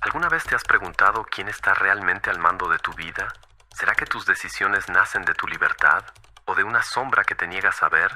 ¿Alguna vez te has preguntado quién está realmente al mando de tu vida? ¿Será que tus decisiones nacen de tu libertad o de una sombra que te niegas a ver?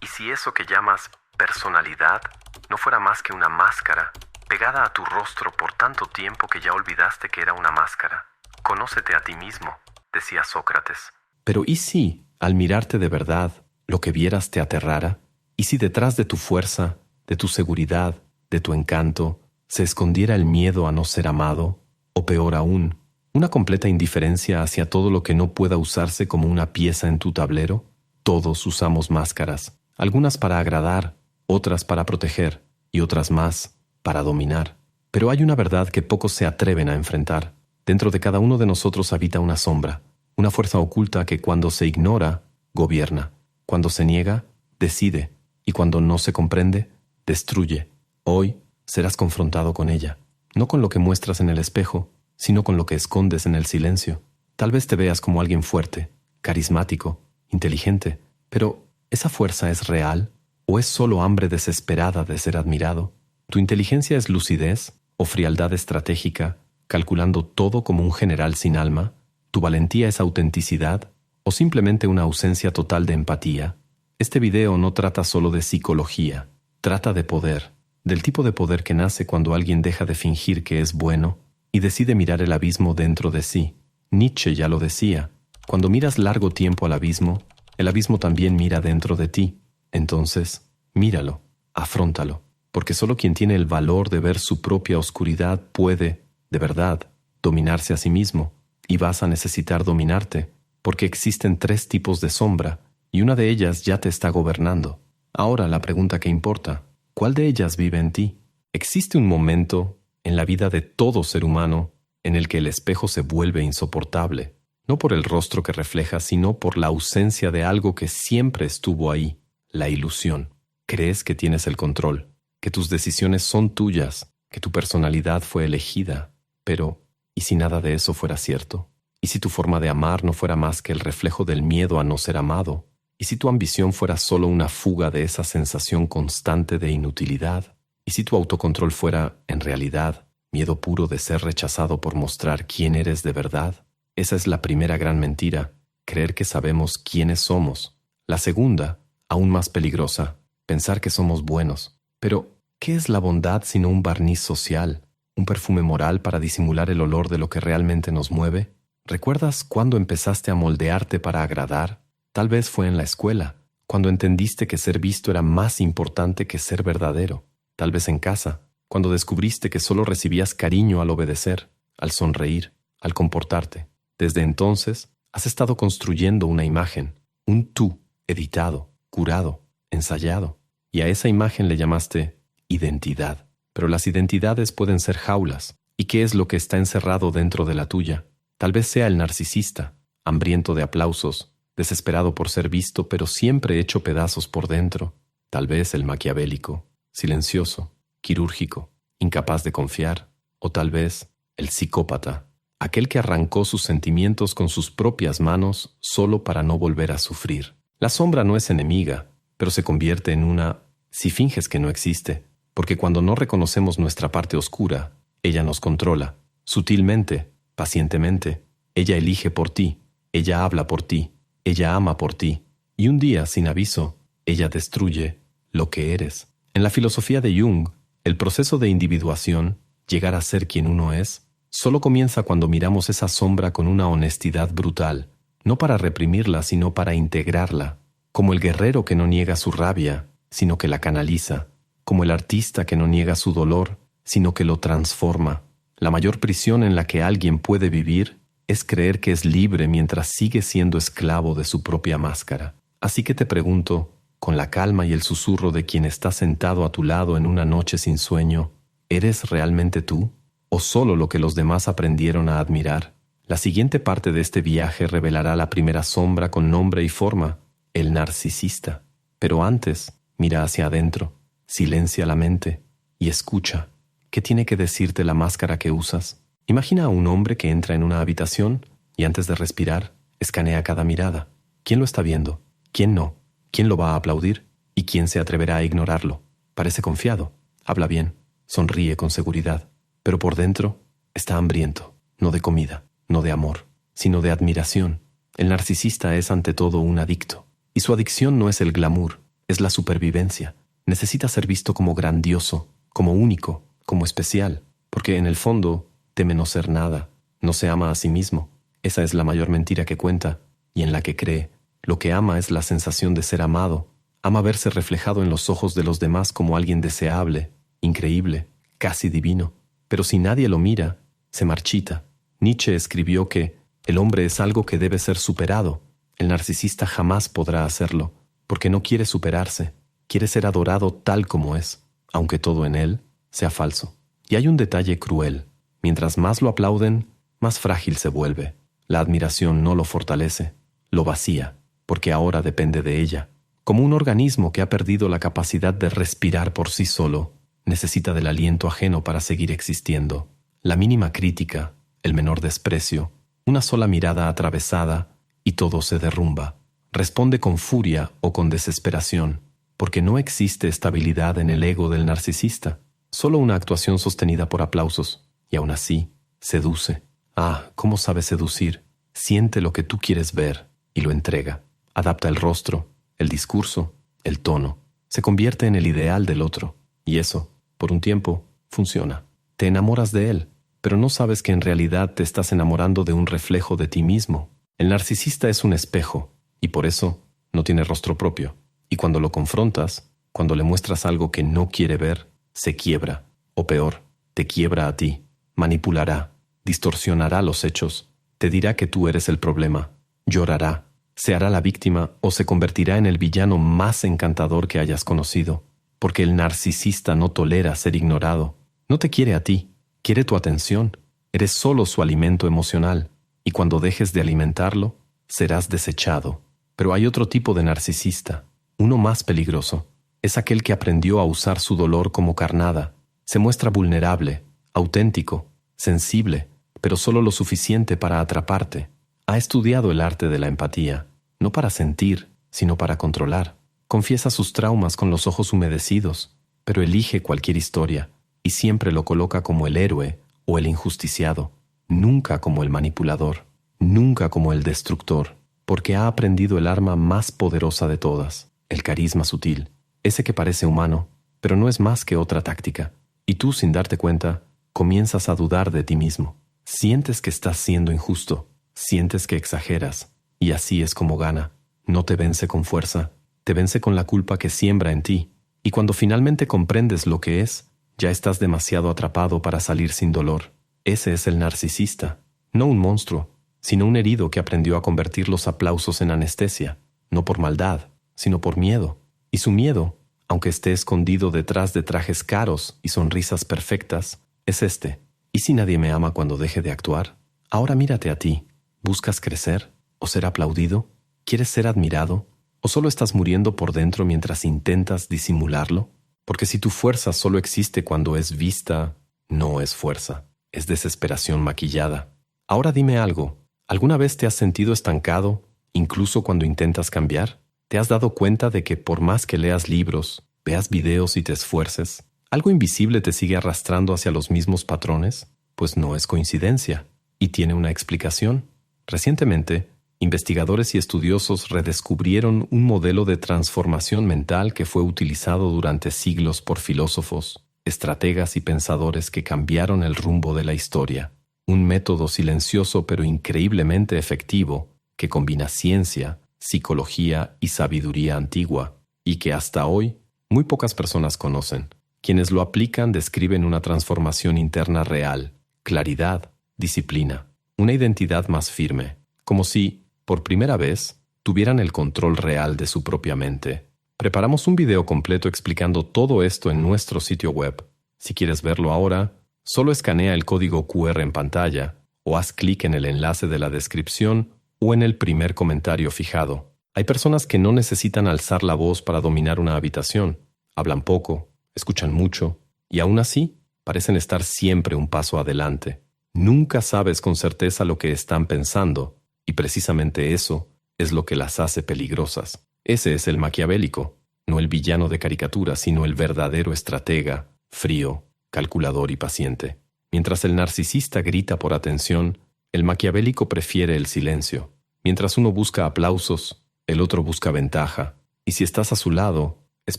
¿Y si eso que llamas personalidad no fuera más que una máscara, pegada a tu rostro por tanto tiempo que ya olvidaste que era una máscara? Conócete a ti mismo, decía Sócrates. Pero ¿y si, al mirarte de verdad, lo que vieras te aterrara? ¿Y si detrás de tu fuerza, de tu seguridad, de tu encanto, se escondiera el miedo a no ser amado? O peor aún, una completa indiferencia hacia todo lo que no pueda usarse como una pieza en tu tablero. Todos usamos máscaras, algunas para agradar, otras para proteger y otras más para dominar. Pero hay una verdad que pocos se atreven a enfrentar. Dentro de cada uno de nosotros habita una sombra, una fuerza oculta que cuando se ignora, gobierna, cuando se niega, decide, y cuando no se comprende, destruye. Hoy serás confrontado con ella, no con lo que muestras en el espejo, sino con lo que escondes en el silencio. Tal vez te veas como alguien fuerte, carismático, inteligente, pero ¿esa fuerza es real o es solo hambre desesperada de ser admirado? ¿Tu inteligencia es lucidez o frialdad estratégica, calculando todo como un general sin alma? ¿Tu valentía es autenticidad o simplemente una ausencia total de empatía? Este video no trata solo de psicología, trata de poder, del tipo de poder que nace cuando alguien deja de fingir que es bueno y decide mirar el abismo dentro de sí. Nietzsche ya lo decía, cuando miras largo tiempo al abismo, el abismo también mira dentro de ti. Entonces, míralo, afróntalo, porque solo quien tiene el valor de ver su propia oscuridad puede, de verdad, dominarse a sí mismo. Y vas a necesitar dominarte, porque existen 3 tipos de sombra, y una de ellas ya te está gobernando. Ahora la pregunta que importa, ¿cuál de ellas vive en ti? ¿Existe un momento en la vida de todo ser humano en el que el espejo se vuelve insoportable? No por el rostro que refleja, sino por la ausencia de algo que siempre estuvo ahí, la ilusión. Crees que tienes el control, que tus decisiones son tuyas, que tu personalidad fue elegida, pero ¿y si nada de eso fuera cierto? ¿Y si tu forma de amar no fuera más que el reflejo del miedo a no ser amado? ¿Y si tu ambición fuera solo una fuga de esa sensación constante de inutilidad? ¿Y si tu autocontrol fuera, en realidad, miedo puro de ser rechazado por mostrar quién eres de verdad? Esa es la primera gran mentira, creer que sabemos quiénes somos. La segunda, aún más peligrosa, pensar que somos buenos. Pero, ¿qué es la bondad sino un barniz social? ¿Un perfume moral para disimular el olor de lo que realmente nos mueve? ¿Recuerdas cuándo empezaste a moldearte para agradar? Tal vez fue en la escuela, cuando entendiste que ser visto era más importante que ser verdadero. Tal vez en casa, cuando descubriste que solo recibías cariño al obedecer, al sonreír, al comportarte. Desde entonces, has estado construyendo una imagen, un tú, editado, curado, ensayado. Y a esa imagen le llamaste identidad. Pero las identidades pueden ser jaulas. ¿Y qué es lo que está encerrado dentro de la tuya? Tal vez sea el narcisista, hambriento de aplausos, desesperado por ser visto, pero siempre hecho pedazos por dentro. Tal vez el maquiavélico, silencioso, quirúrgico, incapaz de confiar. O tal vez el psicópata, aquel que arrancó sus sentimientos con sus propias manos solo para no volver a sufrir. La sombra no es enemiga, pero se convierte en una si finges que no existe. Porque cuando no reconocemos nuestra parte oscura, ella nos controla. Sutilmente, pacientemente, ella elige por ti, ella habla por ti, ella ama por ti. Y un día, sin aviso, ella destruye lo que eres. En la filosofía de Jung, el proceso de individuación, llegar a ser quien uno es, solo comienza cuando miramos esa sombra con una honestidad brutal, no para reprimirla, sino para integrarla, como el guerrero que no niega su rabia, sino que la canaliza, como el artista que no niega su dolor, sino que lo transforma. La mayor prisión en la que alguien puede vivir es creer que es libre mientras sigue siendo esclavo de su propia máscara. Así que te pregunto, con la calma y el susurro de quien está sentado a tu lado en una noche sin sueño, ¿eres realmente tú? ¿O solo lo que los demás aprendieron a admirar? La siguiente parte de este viaje revelará la primera sombra con nombre y forma, el narcisista. Pero antes, mira hacia adentro. Silencia la mente y escucha. ¿Qué tiene que decirte la máscara que usas? Imagina a un hombre que entra en una habitación y antes de respirar, escanea cada mirada. ¿Quién lo está viendo? ¿Quién no? ¿Quién lo va a aplaudir? ¿Y quién se atreverá a ignorarlo? Parece confiado, habla bien, sonríe con seguridad, pero por dentro está hambriento, no de comida, no de amor, sino de admiración. El narcisista es ante todo un adicto, y su adicción no es el glamour, es la supervivencia. Necesita ser visto como grandioso, como único, como especial, porque en el fondo teme no ser nada, no se ama a sí mismo. Esa es la mayor mentira que cuenta y en la que cree. Lo que ama es la sensación de ser amado. Ama verse reflejado en los ojos de los demás como alguien deseable, increíble, casi divino. Pero si nadie lo mira, se marchita. Nietzsche escribió que el hombre es algo que debe ser superado. El narcisista jamás podrá hacerlo, porque no quiere superarse. Quiere ser adorado tal como es, aunque todo en él sea falso. Y hay un detalle cruel. Mientras más lo aplauden, más frágil se vuelve. La admiración no lo fortalece, lo vacía, porque ahora depende de ella. Como un organismo que ha perdido la capacidad de respirar por sí solo, necesita del aliento ajeno para seguir existiendo. La mínima crítica, el menor desprecio, una sola mirada atravesada y todo se derrumba. Responde con furia o con desesperación, porque no existe estabilidad en el ego del narcisista, solo una actuación sostenida por aplausos, y aún así, seduce. Ah, ¿cómo sabe seducir? Siente lo que tú quieres ver y lo entrega. Adapta el rostro, el discurso, el tono. Se convierte en el ideal del otro. Y eso, por un tiempo, funciona. Te enamoras de él, pero no sabes que en realidad te estás enamorando de un reflejo de ti mismo. El narcisista es un espejo, y por eso no tiene rostro propio. Y cuando lo confrontas, cuando le muestras algo que no quiere ver, se quiebra. O peor, te quiebra a ti. Manipulará, distorsionará los hechos, te dirá que tú eres el problema, llorará, se hará la víctima o se convertirá en el villano más encantador que hayas conocido, porque el narcisista no tolera ser ignorado. No te quiere a ti, quiere tu atención. Eres solo su alimento emocional, y cuando dejes de alimentarlo, serás desechado. Pero hay otro tipo de narcisista, uno más peligroso. Es aquel que aprendió a usar su dolor como carnada. Se muestra vulnerable, auténtico, sensible, pero solo lo suficiente para atraparte. Ha estudiado el arte de la empatía, no para sentir, sino para controlar. Confiesa sus traumas con los ojos humedecidos, pero elige cualquier historia y siempre lo coloca como el héroe o el injusticiado, nunca como el manipulador, nunca como el destructor, porque ha aprendido el arma más poderosa de todas, el carisma sutil, ese que parece humano, pero no es más que otra táctica. Y tú, sin darte cuenta, comienzas a dudar de ti mismo. Sientes que estás siendo injusto, sientes que exageras, y así es como gana. No te vence con fuerza, te vence con la culpa que siembra en ti, y cuando finalmente comprendes lo que es, ya estás demasiado atrapado para salir sin dolor. Ese es el narcisista, no un monstruo, sino un herido que aprendió a convertir los aplausos en anestesia, no por maldad, sino por miedo. Y su miedo, aunque esté escondido detrás de trajes caros y sonrisas perfectas, es este. ¿Y si nadie me ama cuando deje de actuar? Ahora mírate a ti. ¿Buscas crecer? ¿O ser aplaudido? ¿Quieres ser admirado? ¿O solo estás muriendo por dentro mientras intentas disimularlo? Porque si tu fuerza solo existe cuando es vista, no es fuerza, es desesperación maquillada. Ahora dime algo. ¿Alguna vez te has sentido estancado, incluso cuando intentas cambiar? ¿Te has dado cuenta de que por más que leas libros, veas videos y te esfuerces, algo invisible te sigue arrastrando hacia los mismos patrones? Pues no es coincidencia, y tiene una explicación. Recientemente, investigadores y estudiosos redescubrieron un modelo de transformación mental que fue utilizado durante siglos por filósofos, estrategas y pensadores que cambiaron el rumbo de la historia. Un método silencioso pero increíblemente efectivo que combina ciencia, psicología y sabiduría antigua, y que hasta hoy muy pocas personas conocen. Quienes lo aplican describen una transformación interna real, claridad, disciplina, una identidad más firme, como si, por primera vez, tuvieran el control real de su propia mente. Preparamos un video completo explicando todo esto en nuestro sitio web. Si quieres verlo ahora, solo escanea el código QR en pantalla o haz clic en el enlace de la descripción o en el primer comentario fijado. Hay personas que no necesitan alzar la voz para dominar una habitación. Hablan poco, escuchan mucho y aún así parecen estar siempre un paso adelante. Nunca sabes con certeza lo que están pensando y precisamente eso es lo que las hace peligrosas. Ese es el maquiavélico, no el villano de caricatura, sino el verdadero estratega, frío, calculador y paciente. Mientras el narcisista grita por atención, el maquiavélico prefiere el silencio. Mientras uno busca aplausos, el otro busca ventaja. Y si estás a su lado, es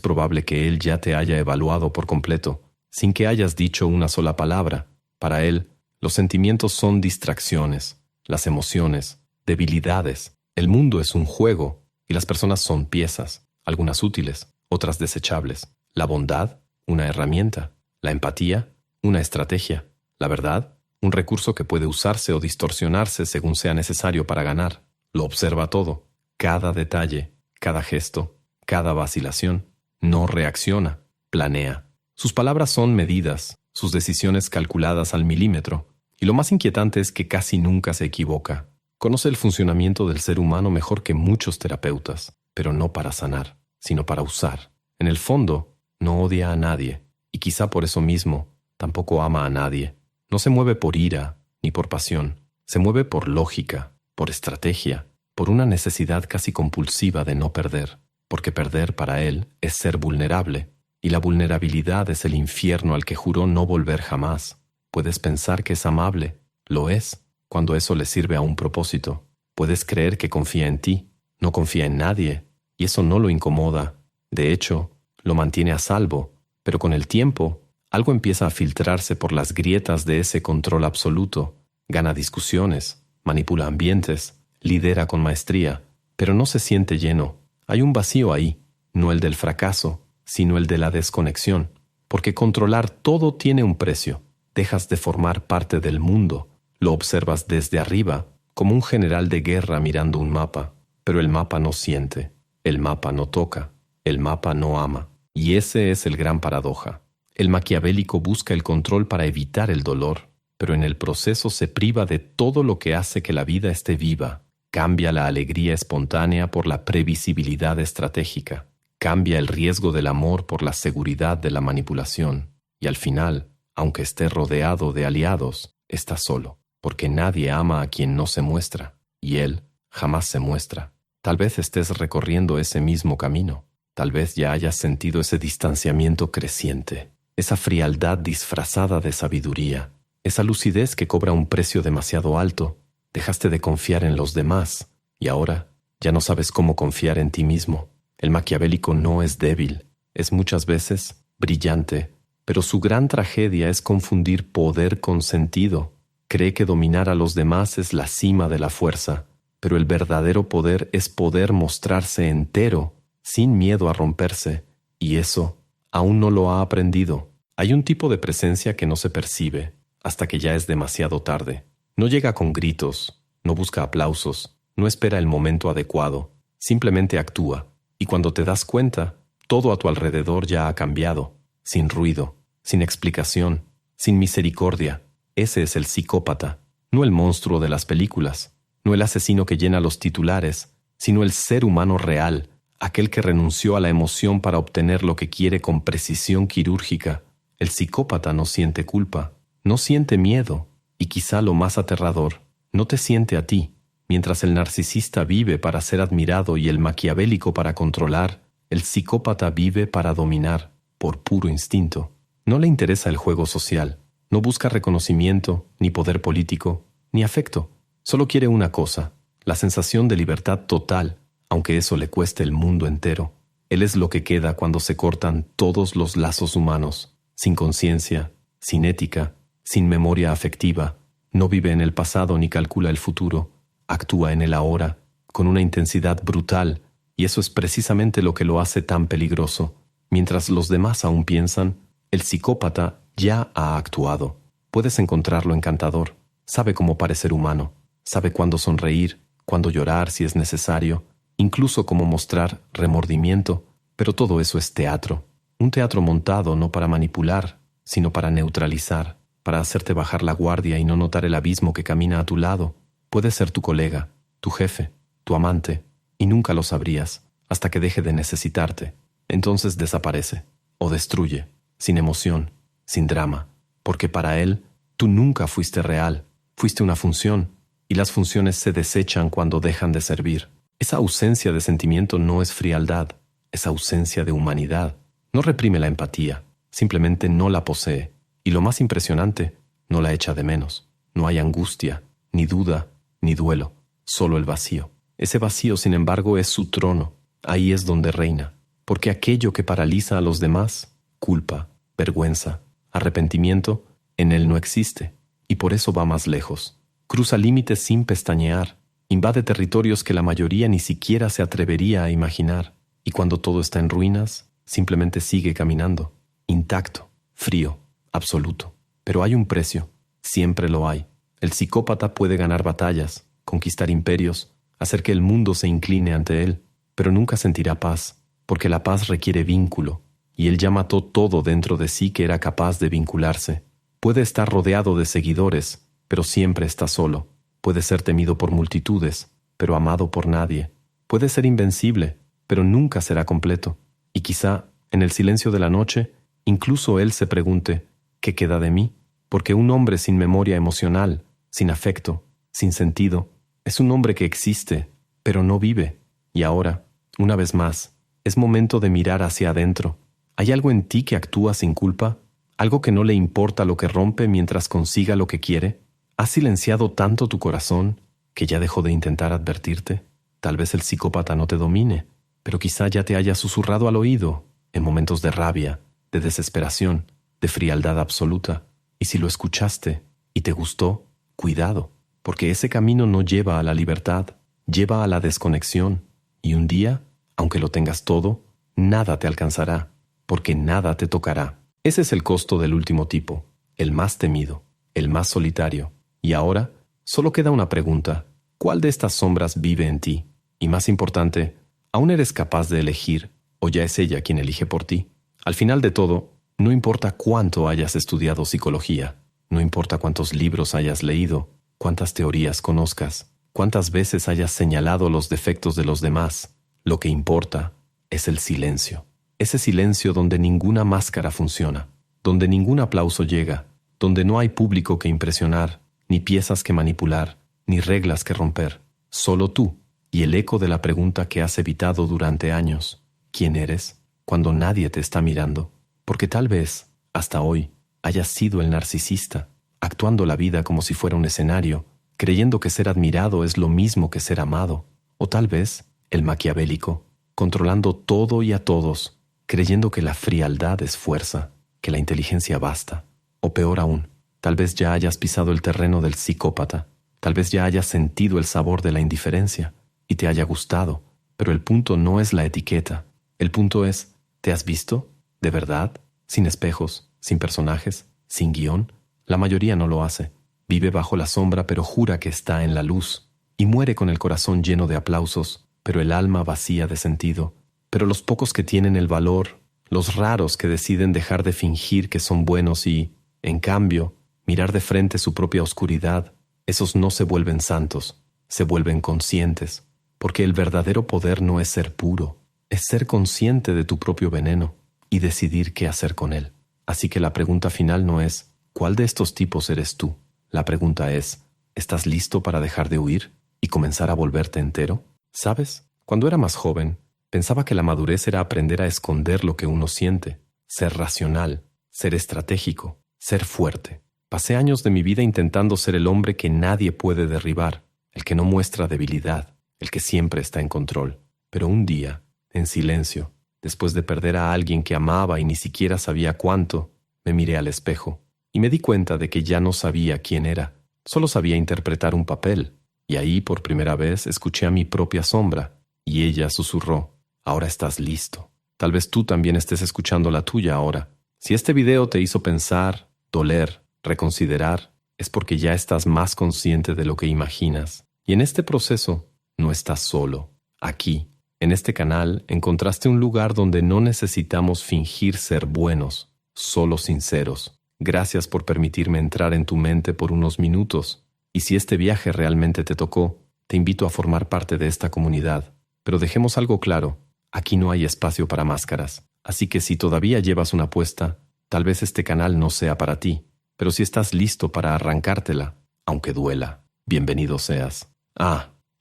probable que él ya te haya evaluado por completo, sin que hayas dicho una sola palabra. Para él, los sentimientos son distracciones, las emociones, debilidades. El mundo es un juego y las personas son piezas, algunas útiles, otras desechables. La bondad, una herramienta. La empatía, una estrategia. La verdad, un recurso que puede usarse o distorsionarse según sea necesario para ganar. Lo observa todo, cada detalle, cada gesto, cada vacilación. No reacciona, planea. Sus palabras son medidas, sus decisiones calculadas al milímetro. Y lo más inquietante es que casi nunca se equivoca. Conoce el funcionamiento del ser humano mejor que muchos terapeutas, pero no para sanar, sino para usar. En el fondo, no odia a nadie, y quizá por eso mismo, tampoco ama a nadie. No se mueve por ira, ni por pasión. Se mueve por lógica, por estrategia, por una necesidad casi compulsiva de no perder. Porque perder para él es ser vulnerable, y la vulnerabilidad es el infierno al que juró no volver jamás. Puedes pensar que es amable, lo es, cuando eso le sirve a un propósito. Puedes creer que confía en ti, no confía en nadie, y eso no lo incomoda. De hecho, lo mantiene a salvo, pero con el tiempo, algo empieza a filtrarse por las grietas de ese control absoluto. Gana discusiones, manipula ambientes, lidera con maestría, pero no se siente lleno. Hay un vacío ahí, no el del fracaso, sino el de la desconexión, porque controlar todo tiene un precio. Dejas de formar parte del mundo, lo observas desde arriba, como un general de guerra mirando un mapa, pero el mapa no siente, el mapa no toca, el mapa no ama. Y ese es el gran paradoja. El maquiavélico busca el control para evitar el dolor, pero en el proceso se priva de todo lo que hace que la vida esté viva. Cambia la alegría espontánea por la previsibilidad estratégica. Cambia el riesgo del amor por la seguridad de la manipulación. Y al final, aunque esté rodeado de aliados, está solo, porque nadie ama a quien no se muestra, y él jamás se muestra. Tal vez estés recorriendo ese mismo camino. Tal vez ya hayas sentido ese distanciamiento creciente, esa frialdad disfrazada de sabiduría, esa lucidez que cobra un precio demasiado alto. Dejaste de confiar en los demás, y ahora ya no sabes cómo confiar en ti mismo. El maquiavélico no es débil, es muchas veces brillante, pero su gran tragedia es confundir poder con sentido. Cree que dominar a los demás es la cima de la fuerza, pero el verdadero poder es poder mostrarse entero, sin miedo a romperse, y eso aún no lo ha aprendido. Hay un tipo de presencia que no se percibe, hasta que ya es demasiado tarde. No llega con gritos, no busca aplausos, no espera el momento adecuado, simplemente actúa. Y cuando te das cuenta, todo a tu alrededor ya ha cambiado, sin ruido, sin explicación, sin misericordia. Ese es el psicópata, no el monstruo de las películas, no el asesino que llena los titulares, sino el ser humano real, aquel que renunció a la emoción para obtener lo que quiere con precisión quirúrgica. El psicópata no siente culpa, no siente miedo, y quizá lo más aterrador, no te siente a ti. Mientras el narcisista vive para ser admirado y el maquiavélico para controlar, el psicópata vive para dominar, por puro instinto. No le interesa el juego social, no busca reconocimiento, ni poder político, ni afecto. Solo quiere una cosa, la sensación de libertad total, aunque eso le cueste el mundo entero. Él es lo que queda cuando se cortan todos los lazos humanos, sin conciencia, sin ética, sin memoria afectiva. No vive en el pasado ni calcula el futuro. Actúa en el ahora, con una intensidad brutal, y eso es precisamente lo que lo hace tan peligroso. Mientras los demás aún piensan, el psicópata ya ha actuado. Puedes encontrarlo encantador. Sabe cómo parecer humano. Sabe cuándo sonreír, cuándo llorar si es necesario, incluso cómo mostrar remordimiento. Pero todo eso es teatro. Un teatro montado no para manipular, sino para neutralizar, para hacerte bajar la guardia y no notar el abismo que camina a tu lado. Puede ser tu colega, tu jefe, tu amante, y nunca lo sabrías hasta que deje de necesitarte. Entonces desaparece o destruye, sin emoción, sin drama, porque para él tú nunca fuiste real, fuiste una función, y las funciones se desechan cuando dejan de servir. Esa ausencia de sentimiento no es frialdad, es ausencia de humanidad. No reprime la empatía, simplemente no la posee. Y lo más impresionante, no la echa de menos. No hay angustia, ni duda, ni duelo, solo el vacío. Ese vacío, sin embargo, es su trono. Ahí es donde reina, porque aquello que paraliza a los demás, culpa, vergüenza, arrepentimiento, en él no existe, y por eso va más lejos. Cruza límites sin pestañear, invade territorios que la mayoría ni siquiera se atrevería a imaginar, y cuando todo está en ruinas, simplemente sigue caminando, intacto, frío, absoluto. Pero hay un precio, siempre lo hay. El psicópata puede ganar batallas, conquistar imperios, hacer que el mundo se incline ante él, pero nunca sentirá paz, porque la paz requiere vínculo, y él ya mató todo dentro de sí que era capaz de vincularse. Puede estar rodeado de seguidores, pero siempre está solo. Puede ser temido por multitudes, pero amado por nadie. Puede ser invencible, pero nunca será completo. Y quizá, en el silencio de la noche, incluso él se pregunte, ¿qué queda de mí? Porque un hombre sin memoria emocional, sin afecto, sin sentido, es un hombre que existe, pero no vive. Y ahora, una vez más, es momento de mirar hacia adentro. ¿Hay algo en ti que actúa sin culpa? ¿Algo que no le importa lo que rompe mientras consiga lo que quiere? ¿Has silenciado tanto tu corazón que ya dejó de intentar advertirte? Tal vez el psicópata no te domine, pero quizá ya te haya susurrado al oído, en momentos de rabia, de desesperación, de frialdad absoluta. Y si lo escuchaste y te gustó, cuidado, porque ese camino no lleva a la libertad, lleva a la desconexión. Y un día, aunque lo tengas todo, nada te alcanzará, porque nada te tocará. Ese es el costo del último tipo, el más temido, el más solitario. Y ahora, solo queda una pregunta. ¿Cuál de estas sombras vive en ti? Y más importante, ¿aún eres capaz de elegir o ya es ella quien elige por ti? Al final de todo, no importa cuánto hayas estudiado psicología, no importa cuántos libros hayas leído, cuántas teorías conozcas, cuántas veces hayas señalado los defectos de los demás, lo que importa es el silencio. Ese silencio donde ninguna máscara funciona, donde ningún aplauso llega, donde no hay público que impresionar, ni piezas que manipular, ni reglas que romper. Solo tú y el eco de la pregunta que has evitado durante años. ¿Quién eres? Cuando nadie te está mirando. Porque tal vez, hasta hoy, hayas sido el narcisista, actuando la vida como si fuera un escenario, creyendo que ser admirado es lo mismo que ser amado. O tal vez, el maquiavélico, controlando todo y a todos, creyendo que la frialdad es fuerza, que la inteligencia basta. O peor aún, tal vez ya hayas pisado el terreno del psicópata, tal vez ya hayas sentido el sabor de la indiferencia y te haya gustado, pero el punto no es la etiqueta. El punto es, ¿te has visto? ¿De verdad? Sin espejos, sin personajes, sin guión. La mayoría no lo hace. Vive bajo la sombra pero jura que está en la luz. Y muere con el corazón lleno de aplausos, pero el alma vacía de sentido. Pero los pocos que tienen el valor, los raros que deciden dejar de fingir que son buenos y, en cambio, mirar de frente su propia oscuridad, esos no se vuelven santos, se vuelven conscientes. Porque el verdadero poder no es ser puro, es ser consciente de tu propio veneno y decidir qué hacer con él. Así que la pregunta final no es, ¿cuál de estos tipos eres tú? La pregunta es, ¿estás listo para dejar de huir y comenzar a volverte entero? ¿Sabes? Cuando era más joven, pensaba que la madurez era aprender a esconder lo que uno siente, ser racional, ser estratégico, ser fuerte. Pasé años de mi vida intentando ser el hombre que nadie puede derribar, el que no muestra debilidad, el que siempre está en control. Pero un día, en silencio, después de perder a alguien que amaba y ni siquiera sabía cuánto, me miré al espejo y me di cuenta de que ya no sabía quién era. Solo sabía interpretar un papel. Y ahí, por primera vez, escuché a mi propia sombra. Y ella susurró, ahora estás listo. Tal vez tú también estés escuchando la tuya ahora. Si este video te hizo pensar, doler, reconsiderar, es porque ya estás más consciente de lo que imaginas. Y en este proceso, no estás solo. Aquí, en este canal, encontraste un lugar donde no necesitamos fingir ser buenos, solo sinceros. Gracias por permitirme entrar en tu mente por unos minutos. Y si este viaje realmente te tocó, te invito a formar parte de esta comunidad. Pero dejemos algo claro, aquí no hay espacio para máscaras. Así que si todavía llevas una apuesta, tal vez este canal no sea para ti. Pero si estás listo para arrancártela, aunque duela, bienvenido seas.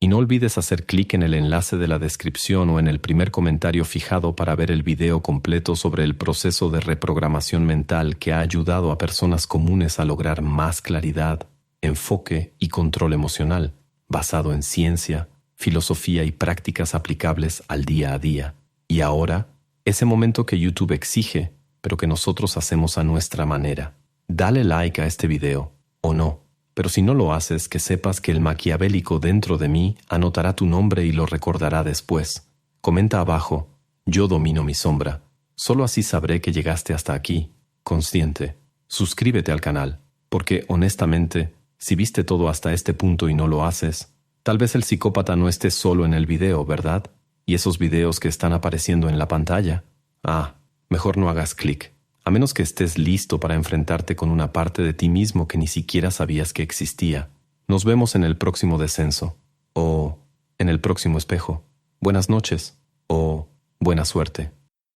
Y no olvides hacer clic en el enlace de la descripción o en el primer comentario fijado para ver el video completo sobre el proceso de reprogramación mental que ha ayudado a personas comunes a lograr más claridad, enfoque y control emocional, basado en ciencia, filosofía y prácticas aplicables al día a día. Y ahora, ese momento que YouTube exige, pero que nosotros hacemos a nuestra manera. Dale like a este video, o no. Pero si no lo haces, que sepas que el maquiavélico dentro de mí anotará tu nombre y lo recordará después. Comenta abajo, yo domino mi sombra. Solo así sabré que llegaste hasta aquí, consciente. Suscríbete al canal, porque honestamente, si viste todo hasta este punto y no lo haces, tal vez el psicópata no esté solo en el video, ¿verdad? Y esos videos que están apareciendo en la pantalla. Mejor no hagas clic. A menos que estés listo para enfrentarte con una parte de ti mismo que ni siquiera sabías que existía. Nos vemos en el próximo descenso. O en el próximo espejo. Buenas noches. O buena suerte.